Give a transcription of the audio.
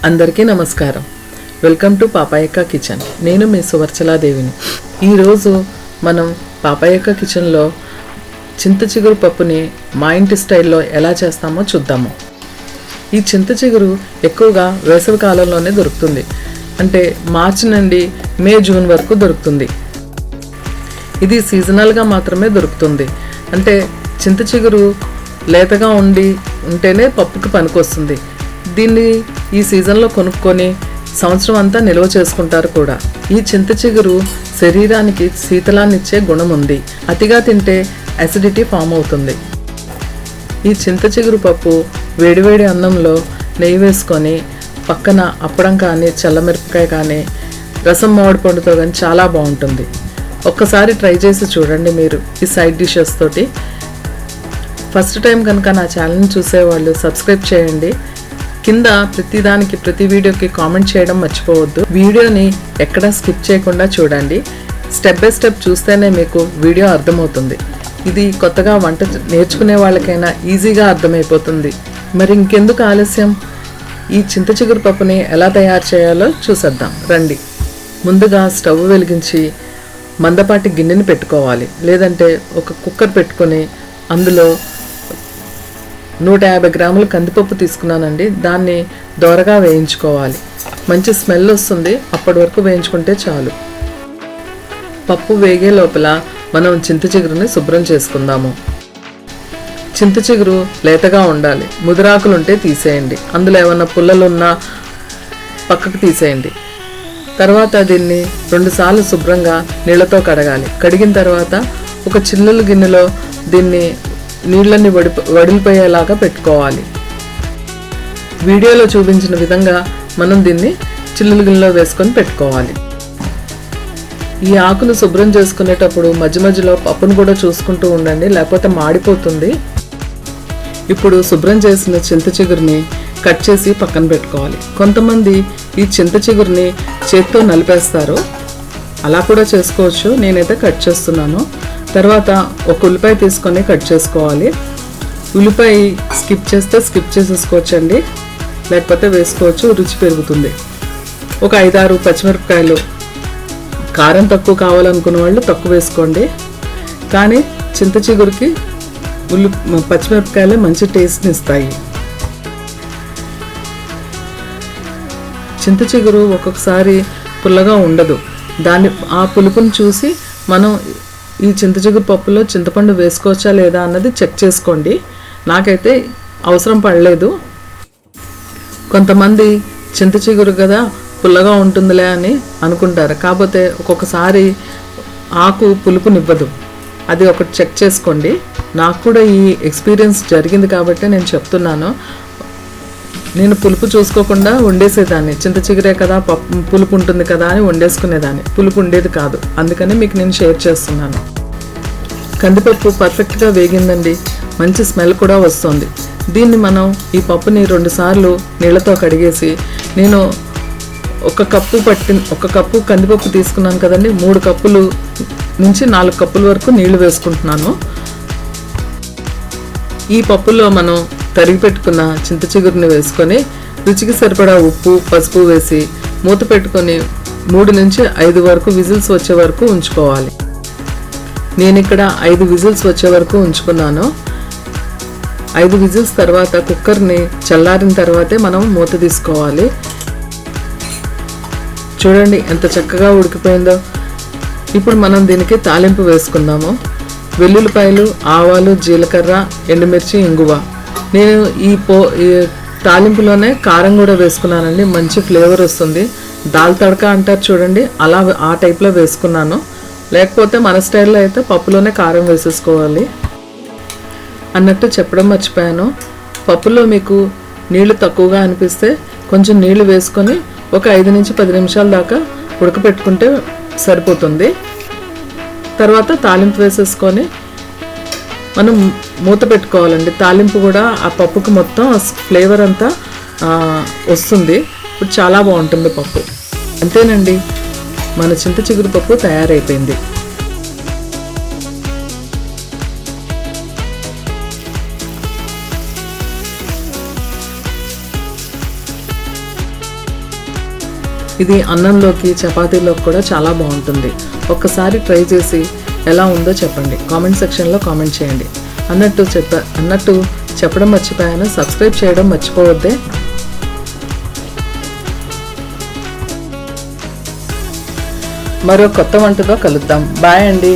అందరికీ నమస్కారం. Welcome to Papayakka kitchen. నేను మీ సువర్చలాదేవిని. ఈరోజు మనం పాపాయక్క కిచెన్లో చింత చిగురు పప్పుని మా ఇంటి స్టైల్లో ఎలా చేస్తామో చూద్దాము. ఈ చింత చిగురు ఎక్కువగా వేసవి కాలంలోనే దొరుకుతుంది. అంటే మార్చి నుండి మే జూన్ వరకు దొరుకుతుంది. ఇది సీజనల్గా మాత్రమే దొరుకుతుంది. అంటే చింత చిగురు లేతగా ఉంటేనే పప్పుకి పనికొస్తుంది. దీన్ని ఈ సీజన్లో కొనుక్కొని సంవత్సరం అంతా నిల్వ చేసుకుంటారు కూడా. ఈ చింత చిగురు శరీరానికి శీతలాన్నిచ్చే గుణం ఉంది. అతిగా తింటే అసిడిటీ ఫామ్ అవుతుంది. ఈ చింత చిగురు పప్పు వేడివేడి అన్నంలో నెయ్యి వేసుకొని పక్కన అప్పడం కానీ చల్లమిరపకాయ కానీ రసం మామిడి పండుతో కానీ చాలా బాగుంటుంది. ఒక్కసారి ట్రై చేసి చూడండి మీరు ఈ సైడ్ డిషెస్ తోటి. ఫస్ట్ టైం కనుక నా ఛానల్ని చూసేవాళ్ళు సబ్స్క్రైబ్ చేయండి. కింద ప్రతి వీడియోకి కామెంట్ చేయడం మర్చిపోవద్దు. వీడియోని ఎక్కడా స్కిప్ చేయకుండా చూడండి. స్టెప్ బై స్టెప్ చూస్తేనే మీకు వీడియో అర్థమవుతుంది. ఇది కొత్తగా వంట నేర్చుకునే వాళ్ళకైనా ఈజీగా అర్థమైపోతుంది. మరి ఇంకెందుకు ఆలస్యం, ఈ చింత చిగురు పప్పుని ఎలా తయారు చేయాలో చూసేద్దాం రండి. ముందుగా స్టవ్ వెలిగించి మందపాటి గిన్నెని పెట్టుకోవాలి. లేదంటే ఒక కుక్కర్ పెట్టుకొని అందులో 150 గ్రాముల కందిపప్పు తీసుకున్నానండి. దాన్ని దోరగా వేయించుకోవాలి. మంచి స్మెల్ వస్తుంది, అప్పటి వరకు వేయించుకుంటే చాలు. పప్పు వేగే లోపల మనం చింత చిగురుని శుభ్రం చేసుకుందాము. చింత చిగురు లేతగా ఉండాలి. ముదిరాకులు ఉంటే తీసేయండి. అందులో ఏమన్నా పుల్లలున్నా పక్కకు తీసేయండి. తర్వాత దీన్ని 2 సార్లు శుభ్రంగా నీళ్లతో కడగాలి. కడిగిన తర్వాత ఒక చిల్లుల గిన్నెలో దీన్ని నీళ్ళని వడిలిపోయేలాగా పెట్టుకోవాలి. వీడియోలో చూపించిన విధంగా మనం దీన్ని చిల్లుల గిన్నెలో వేసుకొని పెట్టుకోవాలి. ఈ ఆకును శుభ్రం చేసుకునేటప్పుడు మధ్య మధ్యలో పప్పును కూడా చూసుకుంటూ ఉండండి, లేకపోతే మాడిపోతుంది. ఇప్పుడు శుభ్రం చేసిన చింత చిగురిని కట్ చేసి పక్కన పెట్టుకోవాలి. కొంతమంది ఈ చింత చిగురిని చేత్తో నలిపేస్తారు, అలా కూడా చేసుకోవచ్చు. నేనైతే కట్ చేస్తున్నాను. తర్వాత ఒక ఉల్లిపాయ తీసుకొని కట్ చేసుకోవాలి. ఉల్లిపాయ స్కిప్ చేసేసుకోవచ్చండి, లేకపోతే వేసుకోవచ్చు, రుచి పెరుగుతుంది. ఒక 5-6 పచ్చిమిరపకాయలు, కారం తక్కువ కావాలనుకున్న వాళ్ళు తక్కువ వేసుకోండి. కానీ చింత చిగురికి పచ్చిమిరపకాయలే మంచి టేస్ట్ని ఇస్తాయి. చింత చిగురు ఒక్కొక్కసారి పుల్లగా ఉండదు. ఆ పులుపుని చూసి మనం ఈ చింత చిగురు పప్పులో చింతపండు వేసుకోవచ్చా లేదా అన్నది చెక్ చేసుకోండి. నాకైతే అవసరం పడలేదు. కొంతమంది చింత చిగురు కదా పుల్లగా ఉంటుందిలే అని అనుకుంటారు. కాకపోతే ఒక్కొక్కసారి ఆకు పులుపునివ్వదు. అది ఒకటి చెక్ చేసుకోండి. నాకు కూడా ఈ ఎక్స్పీరియన్స్ జరిగింది కాబట్టి నేను చెప్తున్నాను. నేను పులుపు చూసుకోకుండా వండేసేదాన్ని. చింత చిగురే కదా పులుపు ఉంటుంది కదా అని వండేసుకునేదాన్ని. పులుపు ఉండేది కాదు. అందుకని మీకు నేను షేర్ చేస్తున్నాను. కందిపప్పు పర్ఫెక్ట్గా వేగిందండి. మంచి స్మెల్ కూడా వస్తుంది. దీన్ని మనం ఈ పప్పుని 2 సార్లు నీళ్ళతో కడిగేసి, నేను ఒక కప్పు కందిపప్పు తీసుకున్నాను కదండి. 3 కప్పులు నుంచి 4 కప్పుల వరకు నీళ్లు వేసుకుంటున్నాను. ఈ పప్పులో మనం తరిగి పెట్టుకున్న చింత చిగురుని వేసుకొని రుచికి సరిపడా ఉప్పు, పసుపు వేసి మూత పెట్టుకొని 3 నుంచి 5 వరకు విజిల్స్ వచ్చే వరకు ఉంచుకోవాలి. నేను ఇక్కడ 5 విజిల్స్ వచ్చే వరకు ఉంచుకున్నాను. 5 విజిల్స్ తర్వాత కుక్కర్ని చల్లారిన తర్వాతే మనం మూత తీసుకోవాలి. చూడండి ఎంత చక్కగా ఉడికిపోయిందో. ఇప్పుడు మనం దీనికి తాలింపు వేసుకుందాము. వెల్లుల్లిపాయలు, ఆవాలు, జీలకర్ర, ఎండుమిర్చి, ఇంగువ. నేను ఈ తాలింపులోనే కారం కూడా వేసుకున్నానండి. మంచి ఫ్లేవర్ వస్తుంది. దాల్ తడక అంటారు చూడండి, అలా ఆ టైప్లో వేసుకున్నాను. లేకపోతే మన స్టైల్లో అయితే పప్పులోనే కారం వేసేసుకోవాలి. అన్నట్టు చెప్పడం మర్చిపోయాను. పప్పులో మీకు నీళ్లు తక్కువగా అనిపిస్తే కొంచెం నీళ్లు వేసుకొని ఒక 5 నుంచి 10 నిమిషాల దాకా ఉడకపెట్టుకుంటే సరిపోతుంది. తర్వాత తాలింపు వేసేసుకొని మనం మూత పెట్టుకోవాలండి. తాలింపు కూడా ఆ పప్పుకి మొత్తం ఫ్లేవర్ అంతా వస్తుంది. ఇప్పుడు చాలా బాగుంటుంది పప్పు. అంతేనండి, మన చింత చిగురు పప్పు తయారైపోయింది. ఇది అన్నంలోకి చపాతీలోకి కూడా చాలా బాగుంటుంది. ఒక్కసారి ట్రై చేసి ఎలా ఉందో చెప్పండి, కామెంట్ సెక్షన్లో కామెంట్ చేయండి. అన్నట్టు చెప్పడం మర్చిపోయాను, సబ్స్క్రైబ్ చేయడం మర్చిపోవద్దే. మరో కొత్త వంటతో కలుద్దాం. బాయ్ అండి.